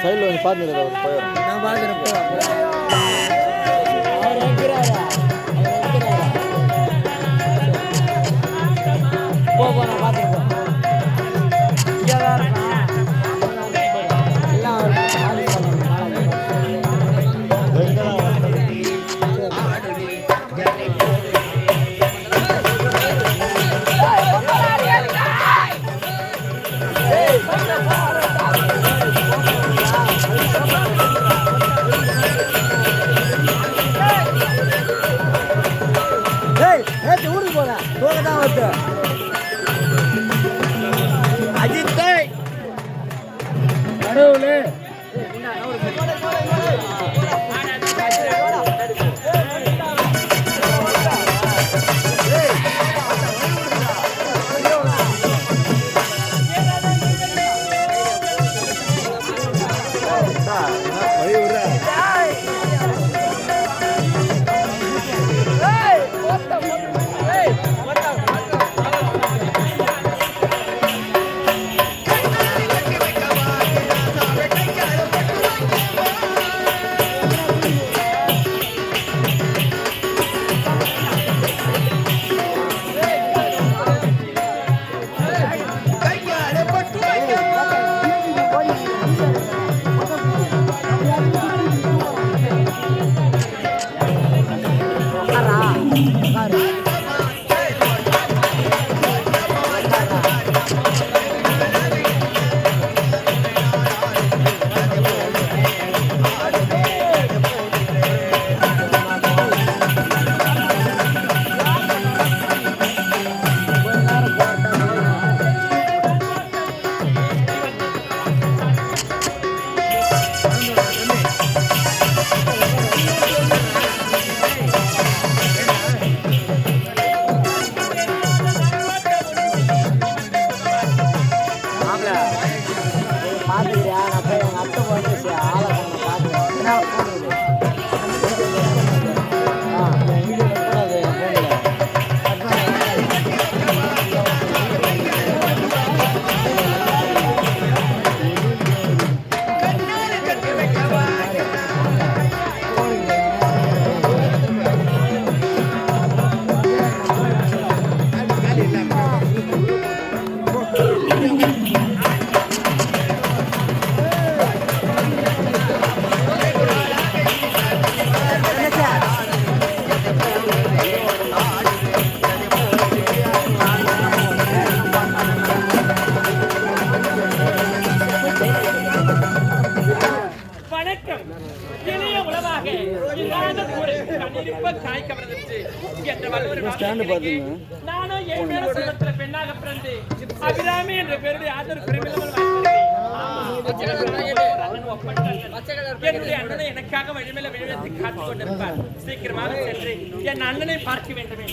சைடில் வந்து பார்த்துருக்கா அவர் போயிடும். நான் பார்த்துருப்பேன். போக நான் பார்த்துருப்பேன். இங்கே தான் இருக்கான். எல்லாம் ஊருக்கு போறேன். போக தான் வந்து அஜித் கடவுளே பெண்ணாக பிறந்து அபிராமி என்ற பெயருடைய ஆதரவு பெருமிதம் என்னுடைய அண்ணனை எனக்காக வழிமேல விழுவத்தை காத்துக் கொண்டிருப்பார். சீக்கிரமாக சென்று என் அண்ணனை பார்க்க வேண்டுமே.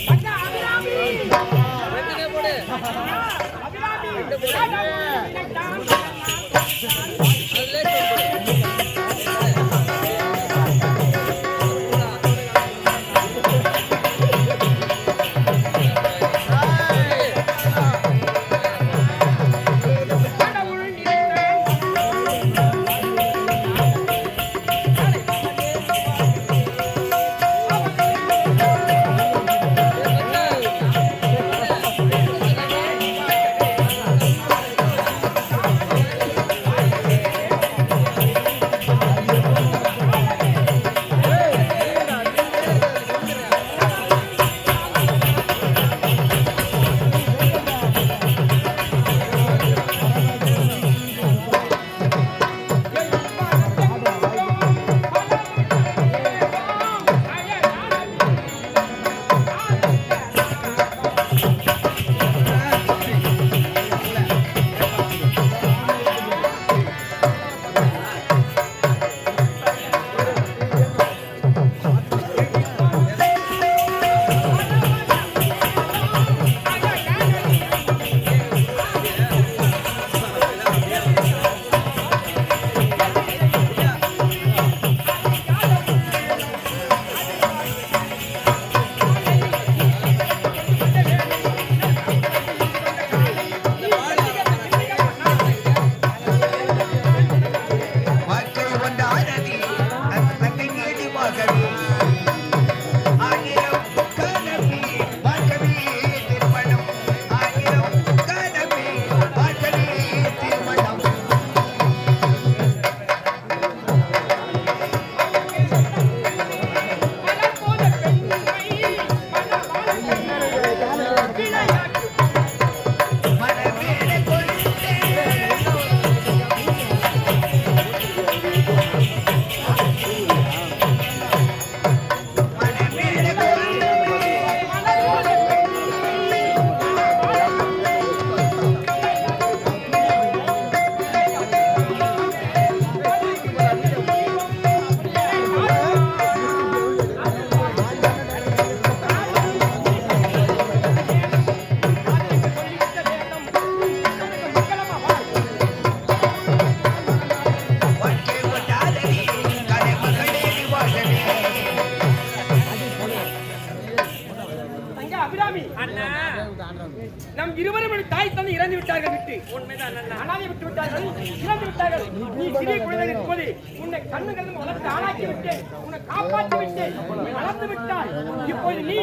அனாதை விட்டு உண்மைதான் அண்ணா. அனாதை விட்டு விட்டார்கள், இறந்து விட்டார்கள். நீ சிறிய குழந்தை இருக்கும்போது உன்னை கண்ணுகளும் வளர்த்து ஆளாக்கி விட்டேன், உன்னை காப்பாற்றி விட்டேன், நீ வளர்த்து விட்டாய். இப்போது நீ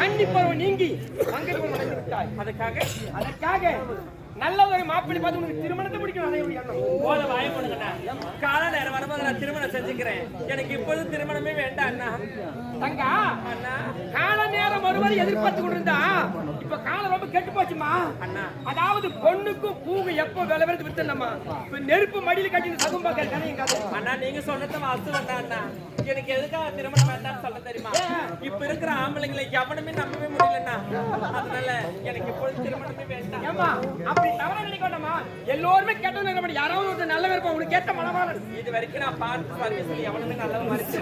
கண்டிப்பாக நீங்கி மங்கை போல் வளர்ந்து விட்டாய். அதற்காக நல்ல ஒரு மாப்பிள்ளை பார்த்து உனக்கு திருமணத்தை முடிக்கணும். அதை எண்ணம் போல வாய போடுங்கண்ணா. கால நேரம் வரும்போது நான் திருமணம் செஞ்சுக்கிறேன். எனக்கு இப்போது திருமணமே வேண்டாம் அண்ணா. தங்கா அண்ணா கால நேரம் வருவதை எதிர்பார்த்து கொண்டிருந்தா இப்ப காலம் ரொம்ப கெட்டு போச்சுமா அண்ணா. அதாவது பொண்ணுக்கும் பூவு எப்ப விளைவெடுத்து வித்தனமா இப்ப நெருப்பு மடியில கட்டி சகும் பார்க்க கதையும் கதை அண்ணா நீங்க சொன்னதை வாஸ்து வேண்டாம் அண்ணா. எனக்கு எதுக்காக திருமணம் வேண்டாம்னு சொல்ல தெரியுமா? இப்ப இருக்கிற ஆம்பளைங்களை எவனுமே நம்பவே முடியலண்ணா. அதனால எனக்கு இப்போது திருமணமே வேண்டாம். ஏமா அப்படி தவற நினைக்கோட்டமா, எல்லோருமே கெட்டவங்க இருக்க மாட்டேன், யாராவது ஒருத்தர் நல்ல இருப்பான். உனக்கு ஏற்ற மனமானது இது வரைக்கும் நான் பார்த்து பார்த்து சொல்லி எவனுமே நல்லவன் மறைச்சு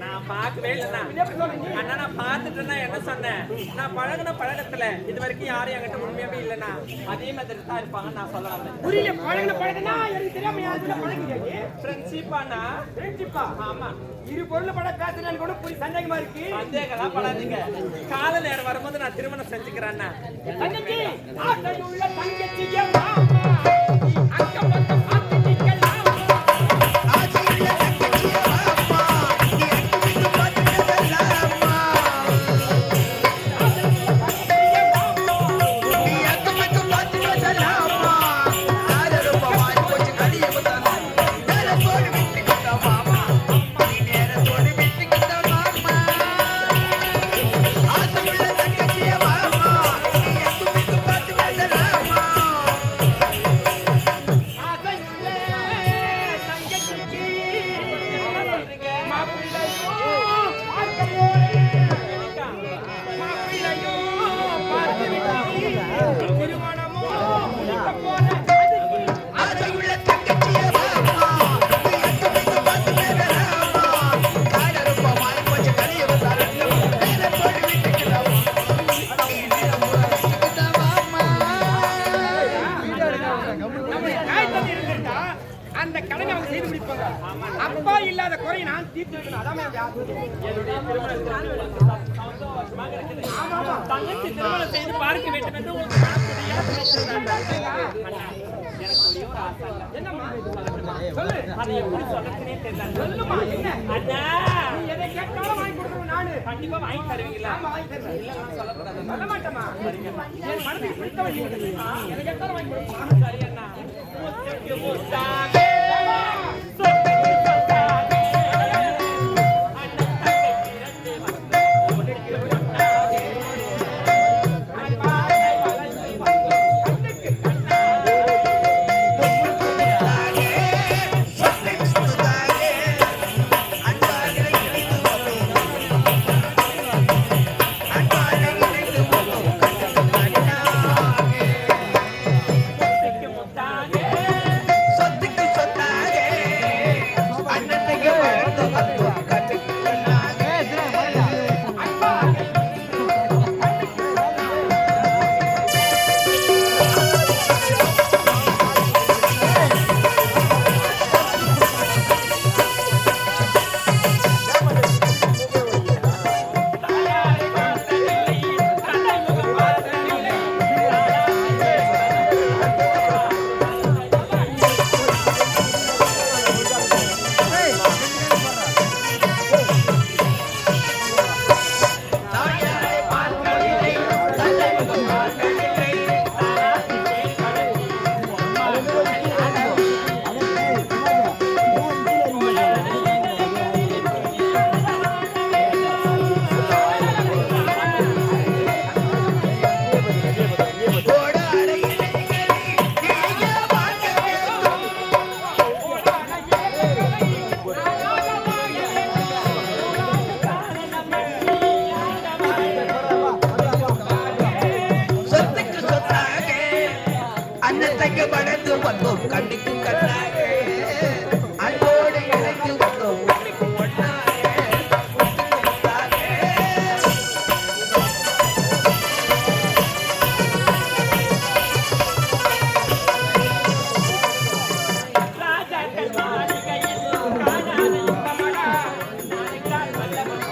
நான் பார்க்கவே இல்லைண்ணா. அண்ணா நான் பார்த்துட்டேன்னா என்ன சொன்னேன்? நான் பழகின பழக்கத்துல இது வரைக்கும் யாரும் என்கிட்ட உண்மையாவே இல்லைண்ணா. அதே மாதிரி தான் இருப்பாங்க நான் சொல்ல வந்தேன். புரியல பழகின பழக்கம்னா எனக்கு தெரியாம யாருக்குள்ள பழகிங்க ஃப்ரெண்ட்ஷிப்பாண்ணா. ஃப்ரெண்ட்ஷிப்பா? ஆமா. இரு பொருள் பட பேசுறேன்னு கூட புரிய சந்தேகமா இருக்கு. சந்தேகம்லாம் படாதீங்க. கால நேரம் வரும்போது நான் திருமணம் செஞ்சுக்கிறேன். தங்கச்சி ஆசையுள்ள தங்கச்சியே வாமா, அக்கம் பக்கம் பார்த்து நிக்கலாம். ஆசையுள்ள தங்கச்சியே வாமா, நீ அக்கம் பக்கம் பார்த்து நிக்கலாமா. தங்கச்சியே வாமா, நீ அக்கம் பக்கம் பார்த்து நிக்கலாமா. நேரத்தோடு போச்சு கலியுகத்தானா, நேரத்தோடு விட்டுக்கிட்ட மாமா, நீ நேரத்தோடு விட்டுக்கிட்ட மாமா. ஆசையுள்ள தங்கச்சியே வாமா, நீ அக்கம் பக்கம் பார்த்து நிக்கலாமா. ஆசையுள்ள தங்கச்சிக்கு மாப்பிள்ளையோ பார்க்கையோ, மாப்பிள்ளையோ பார்த்து விட்டு திருமணமோ முடிக்க போற அதுக்கு ஆசையுள்ள தங்கச்சியே வாமா, நீ அக்கம் பக்கம் பார்த்து நிக்கலாமா. நேரத்தோடு போச்சு கலியுகத்தானா, நேரத்தோடு விட்டுக்கிட்ட மாமா, நீ நேரத்தோடு விட்டுக்கிட்ட மாமா. நம்ம காய்ச்சல் இருந்துட்டா அந்த கடனை அவங்க செய்து முடிப்பாங்க. அப்பா இல்லாத குறை நான் தீர்த்து வைக்கணும். அதான் என்னுடைய திருமணம் சந்தோஷமாக இருக்குது. தங்கச்சி திருமணம் செய்து பார்க்க வேண்டும் என்று உங்களுக்கு மனசுடைய அண்ணா, எனக்கு ஒரே ஒரு ஆசை இல்லை. என்னம்மா சொல்லு, அதை எப்படி சொல்லணும்னே தெரியல. சொல்லுமா என்ன? அண்ணா நீ எதை கேட்டாலும் வாங்கி கொடுக்கணும். நானு கண்டிப்பா வாங்கி தருவீங்களா? ஆமா வாங்கி தருவேன். இல்ல நான் சொல்லக்கூடாது. சொல்ல மாட்டேமா. என் மனதுக்கு பிடித்தவன் நீ. எதை கேட்டாலும் வாங்கி கொடுக்கணும். சரி அண்ணா. முத்துக்கு முத்தாக, சொத்துக்கு சொத்தாக, அண்ணன் தங்கை பிறந்து வந்து உனக்கு பொன்னாக, அன்பாக வளர்ந்து வந்து கண்ணுக்கு கண்ணாக. சொத்துக்கு சொத்தாக, அன்பாக இணைந்து வந்தோம், அன்பாக இணைந்து வந்தோம், கண்ணாக. முத்துக்கு முத்தாக, சொத்துக்கு சொத்தாக, அண்ணனுக்கு வாழ்ந்து வந்தோம், கண்ணுக்கு கண்ணாக. அன்பாக தாயாரை பார்த்ததில்லை, தந்தை முகம் பார்த்ததில்லை, தாயாரை பார்க்கவில்லை, தந்தை முகம் பார்க்கவில்லை, ஓடாத இலைகளை நீங்க பார்க்க வேண்டும். சொத்துக்கு சொத்தாக, அன்னத்துக்கு வளர்ந்து வந்தோம், கண்ணுக்கு கண்ணாக. அன்போடு இணைந்து வந்தோம், கண்ணுக்கு ஒண்ணாக. சொத்துக்கு சொத்தாக, ராஜாக்கள் மாளிகையில் காணாத இன்பமடா, நாளைக்கால் வல்லவன்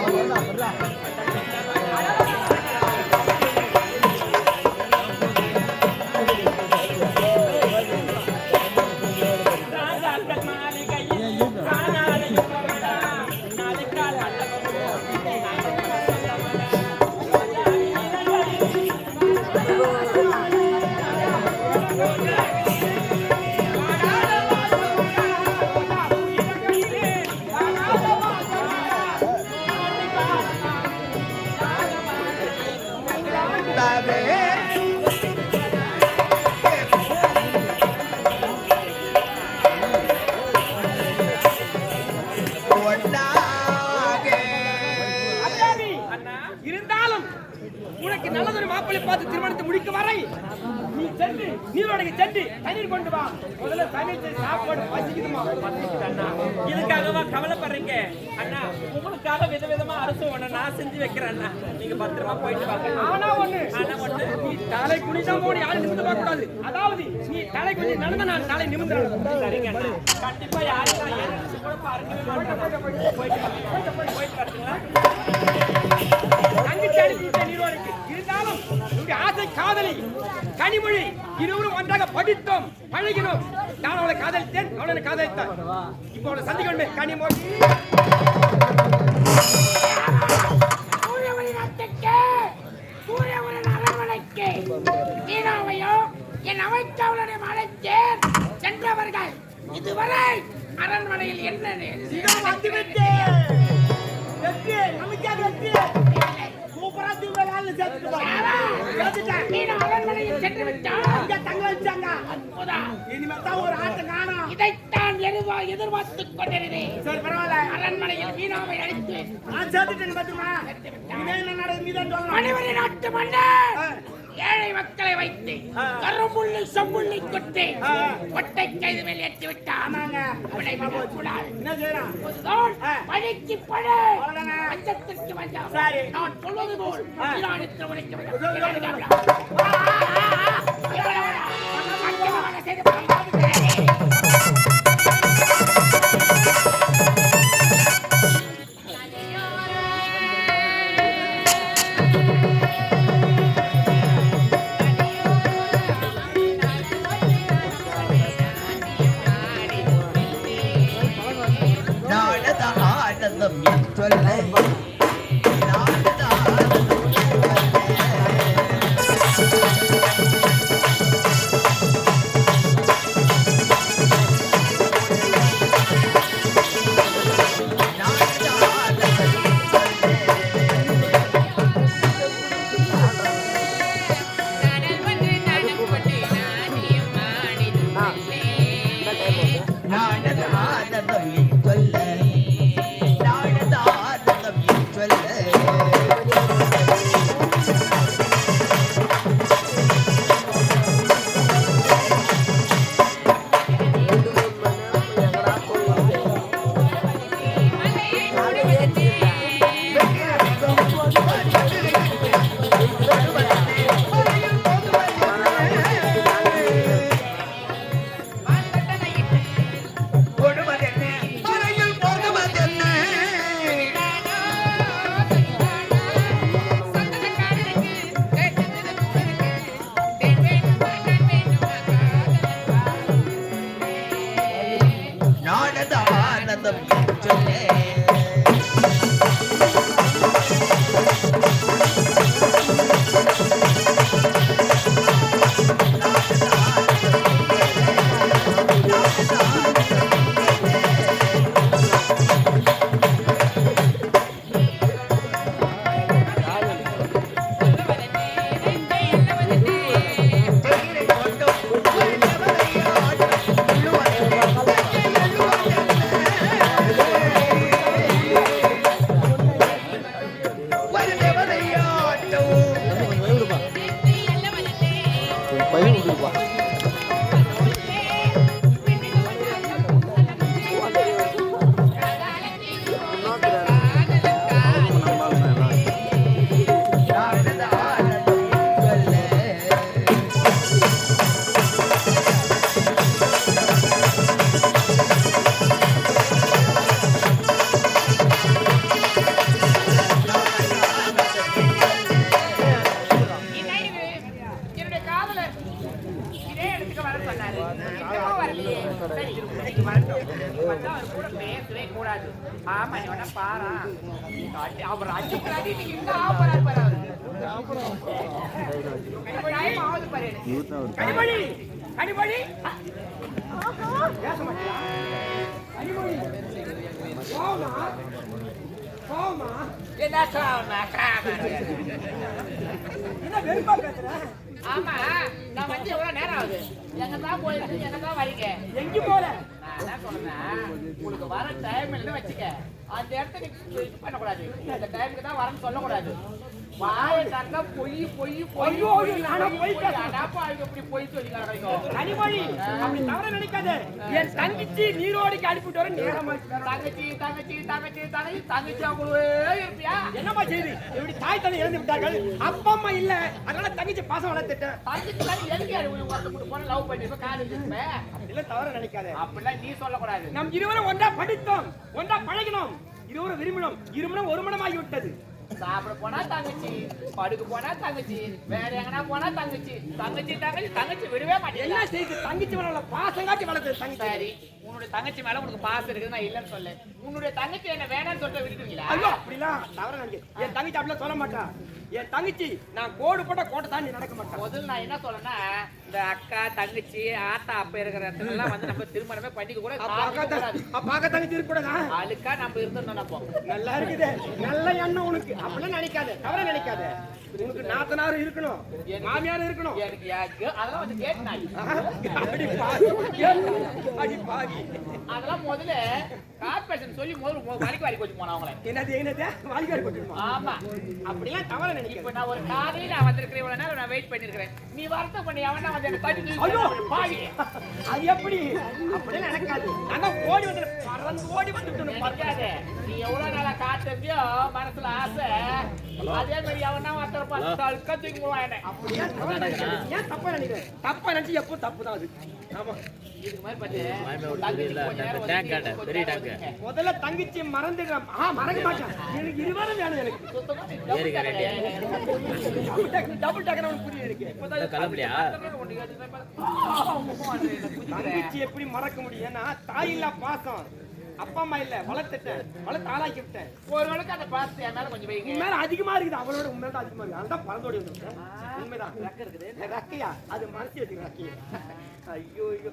இருந்தாலும் உனக்கு நல்லதொரு மாப்பிள்ளை பார்த்து திருமணத்தை முடிக்க வரை நீ சென்று நீரோடைக்கு சென்று தண்ணீர் கொண்டு வா. முதல்ல தண்ணீர் சாப்பாடு பசிக்குதுமா. இதுக்காகவா கவலைப்படுறீங்க அண்ணா? உங்களுக்காக விதவிதமா அரசு ஒண்ணு நான் செஞ்சு வைக்கிறேன் அண்ணா. நீங்க பத்திரமா போயிட்டு வாங்க. ஆனா ஒண்ணு நீ தலை குனிதான் போடி யாரும் நிமிந்து பார்க்க கூடாது. அதாவது நீ தலை குனி நடந்த நான் தலை நிமிந்துறேன். சரிங்க அண்ணா. கண்டிப்பா யாரும் நான் ஏன் கூட பாருங்க. போயிட்டு வரீங்களா? தங்கச்சி அனுப்பிவிட்ட நீரோடைக்கு. இருந்தாலும் உங்க ஆசை காதலி கனிமொழி இருவரும் ஒன்றாக படித்தோம் பழகினோம். நான் அவளை காதலித்தேன், அவளை காதலித்தான். இப்போ அவளை சந்திக்கணுமே கனிமொழி. என் அமைச்சவர்களிடம் அழைத்தேன் சென்றவர்கள் இதுவரை அரண்மனையில் என்ன அரண்மனையில் சென்று விட்டான். இதைத்தான் எதிர்பார்த்துக் கொண்டிருந்தேன். அரண்மனையில் வீணாவை அழித்து மணிவரி நாட்டு மன்னர் ஏழை மக்களை வைத்து கரும்புள்ளி செம்புள்ளி கொட்டி கொட்டை கைது மேல் ஏற்றி விட்டான். பழிக்கு பழி பஞ்சத்திற்கு பஞ்சம். நான் சொல்வது போல் அவர் பாரு கனிமொழி கனிமொழி பேச மாட்டியா கனிமொழி போமா போமா என்ன சொன்னா என்ன வெறுப்பா பேசுற ஆமா நான் வந்து எவ்வளவு நேரம் ஆகுது எங்க தான் போயிருக்கு எங்க தான் வரீங்க எங்க போல நான் என்ன சொல்றேன் உங்களுக்கு வர டைம் இல்லைன்னு வச்சுக்க அந்த இடத்துக்கு இது பண்ணக்கூடாது அந்த டைமுக்கு தான் வரேன்னு சொல்லக்கூடாது வாயை தக்க பொய் பொய் பொய் ஐயோ, ஐயோ, நானா பொய் பேசுறேன்? அடாப்பா அவங்க இப்படி பொய் சொல்லி கிடைக்கும் கனிமொழி அப்படி தவற நினைக்காத என் தங்கச்சி நீரோடிக்கு அனுப்பிட்டு வர நேரமா தங்கச்சி தங்கச்சி தங்கச்சி தங்கச்சி தங்கச்சி அவங்களே இருப்பியா என்னமா செய்தி இப்படி தாய் தந்தை இறந்து விட்டார்கள் அப்பா அம்மா இல்ல அதனால தங்கச்சி பாசம் வளர்த்துட்டேன் தங்கச்சி தான் எதுக்கு ஒருத்தர் போன லவ் பண்ணிருப்ப காலேஜ் இல்ல தவற நினைக்காத அப்படிலாம் நீ சொல்லக்கூடாது நம் இருவரும் ஒன்றா படித்தோம் ஒன்றா பழகினோம் இருவரும் விரும்பினோம் இருமணம் ஒரு மனமாகி விட்டது சாப்பிட போனா தங்கச்சி படுக்க போனா தங்கச்சி வேற எங்கனா போனா தங்கச்சி தங்கச்சி தங்கச்சி தங்கச்சி விடவே மாட்டேன் என்ன செய்து தங்கச்சி மேல பாசம் காட்டி வளர்த்தது தங்கச்சி சரி உன்னுடைய தங்கச்சி மேல உனக்கு பாசம் இருக்குது நான் இல்லன்னு சொல்ல உன்னுடைய தங்கச்சி என்ன வேணாம்னு சொல்லிட்டு விட்டுருவீங்களா ஐயோ அப்படிலாம் தவற நினைக்க என் தங்கச்சி அப்படிலாம் சொல்ல மாட்டா என் தங்கச்சி நான் கோடு போட்ட கோட்டை தாண்டி நடக்க மாட்டேன் முதல்ல நான் என்ன சொல்றேன்னா இந்த அக்கா தங்கச்சி ஆத்தா அப்ப இருக்கிற இடத்துல எல்லாம் வந்து நம்ம திருமணமே பண்ணிக்க கூட பாக்க தங்கச்சி இருக்கக்கூடாதா அழுக்கா நம்ம இருந்தோம் நம்ம நல்லா இருக்குது நல்ல எண்ணம் உனக்கு அப்படிலாம் நினைக்காத தவற நினைக்காத உனக்கு நாத்தனாரும் இருக்கணும் மாமியாரும் இருக்கணும் எனக்கு அதெல்லாம் வந்து கேட்டு அடி பாவி, அடி பாவி. அதெல்லாம் முதல்ல கார்பரேஷன் சொல்லி முதல்ல வலிக்கு வாரி கொஞ்சம் போனா அவங்கள என்னது வாலிகாரி கொட்டுமா ஆமா அப்படிலாம் தவற இப்ப நினைக்க நான் ஒரு காலையில வந்திருக்கிறேன் இவ்வளவு நேரம் நான் வெயிட் பண்ணிருக்கிறேன் நீ வரத்த பண்ணி அவனா வந்து எனக்கு தட்டி ஐயோ பாவி அது எப்படி அப்படியே நடக்காது நாங்க ஓடி வந்து பறந்து ஓடி வந்துட்டோம் நினைக்காத நீ எவ்வளவு நாளா காத்திருந்தியோ மனசுல ஆசை அதே மாதிரி அவனா ஒருத்தர் பார்த்து கத்துக்கு போவானே அப்படியே தவற நினைக்காத. ஏன் தப்பா நினைக்கிறேன் தப்பா நினைச்சு எப்போ தப்பு தான் அது ஆமா இதுக்கு மாதிரி பாத்து முதல்ல தங்கச்சி மறந்துடுறான் மறக்க மாட்டேன் எனக்கு இருவரும் வேணும் எனக்கு டபுள் டக்கர் அவனுக்கு புரியுது எனக்கு தங்கச்சி எப்படி மறக்க முடியும் ஏன்னா தாய் இல்ல பாசம் அப்பா அம்மா இல்ல வளர்த்து ஆளாக்கி விட்டேன் ஒருவனுக்கு அந்த பாசத்தை என் மேல கொஞ்சம் வைங்க உன் மேல அதிகமா இருக்குது அவளோட உன் மேல தான் அதிகமா இருக்கு அதுதான் பறந்தோடி வந்துருக்கேன் உண்மைதான் ரெக்க இருக்குது ரெக்கையா அது மனசு வச்சுக்க ரெக்கையா ஐயோ ஐயோ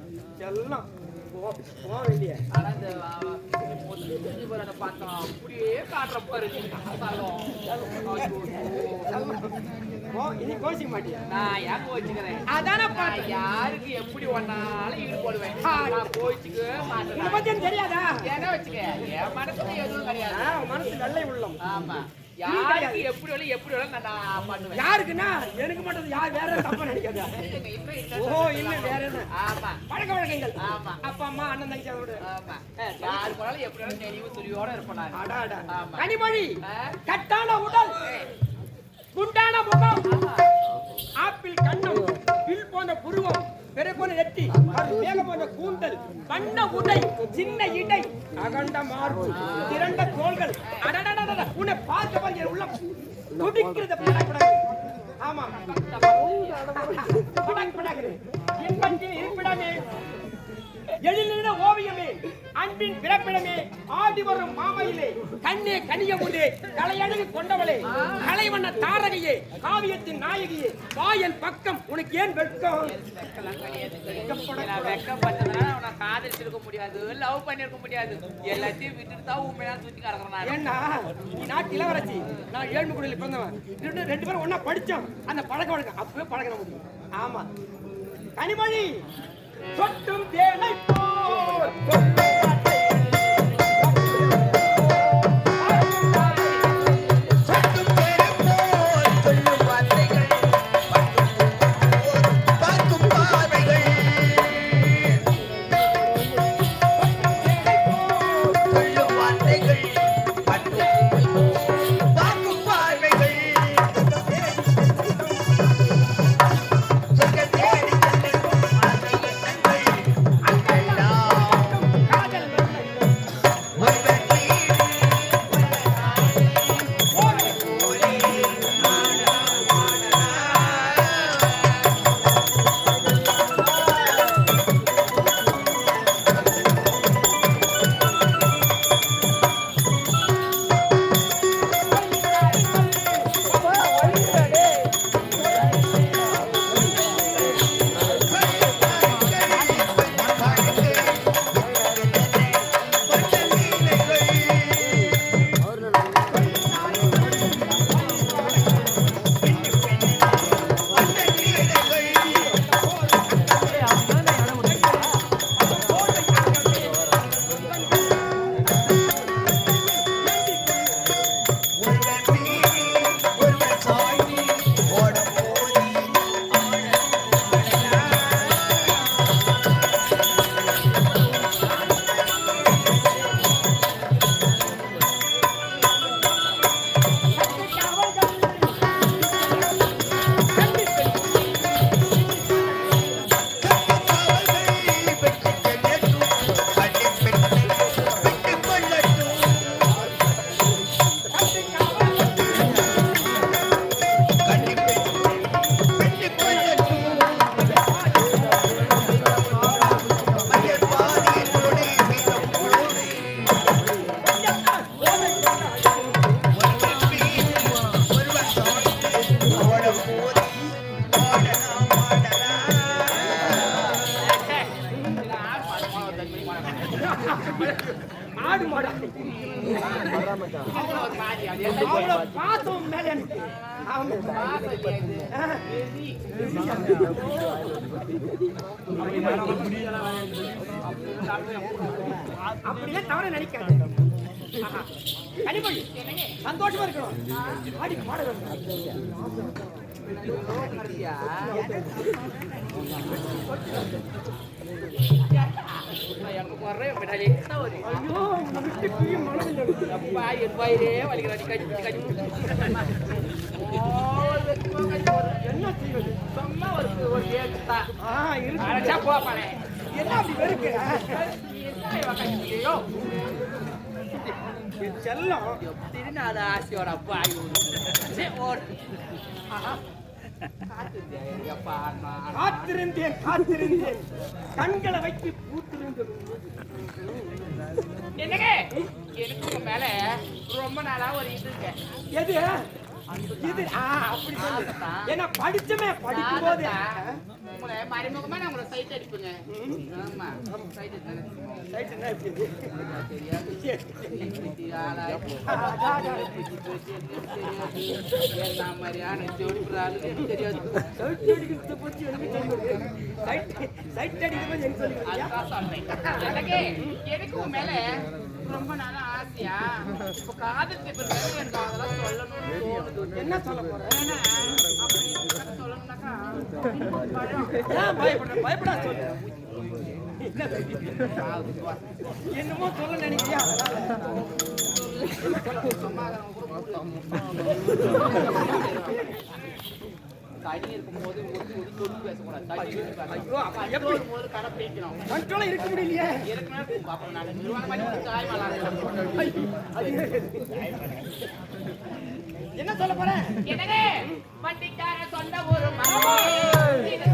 எல்லாம் போக வேண்டிய ஆனா இந்த முதல்ல போறத பார்த்தா அப்படியே காட்டுற பாரு இனி கோச்சிக்க மாட்டியா நான் ஏன் கோச்சுக்கிறேன் அதானே நான் யாருக்கு எப்படி ஒன்னாலும் ஈடு போடுவேன் நான் கோச்சுக்கவே இதை மாட்டேன் பத்தி எனக்கு தெரியாதா ஏன்னா வச்சுக்க என் மனசுல எதுவும் கிடையாது உன் மனசு வெள்ளை உள்ளம் ஆமா யாருக்கு எப்படி நான் பண்ணுவேன் யாருக்குன்னா எனக்கு மட்டும் யார் வேற தப்பா நினைக்காத ஓ இல்ல வேற என்ன ஆமா பழக்க வழக்கங்கள் ஆமா அப்பா அம்மா அண்ணன் தங்கச்சி அவரோட ஆமா யாரு போனாலும் எப்படி வேணாலும் நெறிவு துணியோட இருப்பேன் நான் அடா அடா ஆமா. கனிமொழி கட்டான உடல் குண்டான முகம் ஆப்பிள் கண்ணம் வில் போன்ற புருவம் பெரு போன்ற நெற்றி வேக போன்ற கூந்தல் வண்ண உடை சின்ன இடை அகண்ட மார்பு திரண்ட தோள்கள் அடடடட உன்னை பார்க்க பாருங்க என் உள்ளம் துடிக்கிறது படபடக்கு. ஆமா படபடக்கு. இன்பத்தின் இருப்பிடமே எழிலின ஓவியமே அன்பின் பிறப்பிடமே ஆடி வரும் மாமையிலே கண்ணே கனியமுதே கலையழகு கொண்டவளே கலைவண்ண தாரகையே காவியத்தின் நாயகியே வாயன் பக்கம் உனக்கு ஏன் வெட்கம் வெக்கப்பட்டதுனால அவனை காதலிச்சிருக்க முடியாது லவ் பண்ணிருக்க முடியாது எல்லாத்தையும் விட்டுட்டு தான் உண்மையா சுத்தி கிடக்குறேன் ஏன்னா நீ நாட்டு இளவரசி நான் ஏழ்மைக்குடியில் பிறந்தவன் ரெண்டு பேரும் ஒன்னா படிச்சோம் அந்த பழக்க வழக்கம் அப்பவே பழக முடியும் ஆமா கனிமொழி சொட்டும் தேனை சட்டும் பெரும்போல் சொல்லும் வார்த்தைகள் பார்க்கும் பார்வைகள் சொல்லும் வார்த்தைகள் பார்க்கும் பார்வைகள் சொர்க்க தேடி செல்லும் ஆசை எண்ணங்கள் அங்கெல்லாம் ஆடு மாடா அவ்வளவு ஒரு மாதிரி அது என்ன அவ்வளவு பாசம் மேல எனக்கு ஆமா. பாசம் இல்லையா இது? வெறி. அப்படியே தவற நினைக்காது. ஆஹா. கனிமொழி சந்தோஷமா இருக்கணும். ஆடி பாட எங்க போறேன் பின்னாடி ஒரு ஐயோ உன்னை விட்டு பிரிய மனதில் இருக்கு. அப்பா என் வயிறே வலிக்கிறாடி கஞ்சி என்ன செய்வது? சும்மா ஒரு கேக்குதா இருக்கு. அரைச்சா போப்பானே என்ன அப்படி வெறுக்கிற? ஐயோ செல்லம் திருநாள் ஆசையோட அப்பா காத்திருந்தேன் காத்திருந்தேன் கண்களை வைத்து பூத்திருந்தது. என்னங்க எனக்கு உங்க மேல ரொம்ப நாளா ஒரு இது இருக்கு. எது இது? அப்படி சொல்லு. ஏன்னா படிச்சமே படிக்கும் போது உங்களை மறைமுகமா நான் உங்களை சைட் அடிப்புங்க. ஆமா சைட் என்ன இப்படி? என்ன மாதிரியான ஜோடிப்புறாரு தெரியாது. சைட் அடிக்கிறது பத்தி எனக்கு தெரியும். சைட் அடிக்கிறது பத்தி எனக்கு தெரியும். அதுதான் சொன்னேன். எனக்கு எனக்கு உன் மேல ரொம்ப நாளா ஆசையா இப்ப காதல் எனக்கு அதெல்லாம் சொல்லணும்னு தோணுது. என்ன சொல்ல போற? ஏன்னா அப்படி சொல்லணும்னாக்கா ஏன் பயப்படுற? பயப்படா சொல்லு. என்னமோ சொல்ல நினைக்கிறியா? தனி இருக்கும்போது தொட்டு பேசக்கூடாது. ஐயோ, அப்ப எப்படி? போது கடை பிடிக்கணும். கண்ட்ரோலா இருக்க முடியலையே. அப்புறம் நான் நிர்வாகம் பண்ணி காய் வளர்றேன். என்ன சொல்ல போற? என்னங்க வண்டிக்கார சொந்த ஒரு மரம் இது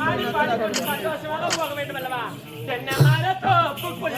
ஆடி பாடி சந்தோஷமாக போக வேண்டும் அல்லவா? தென்னை மரத்தோப்புக்குள்ள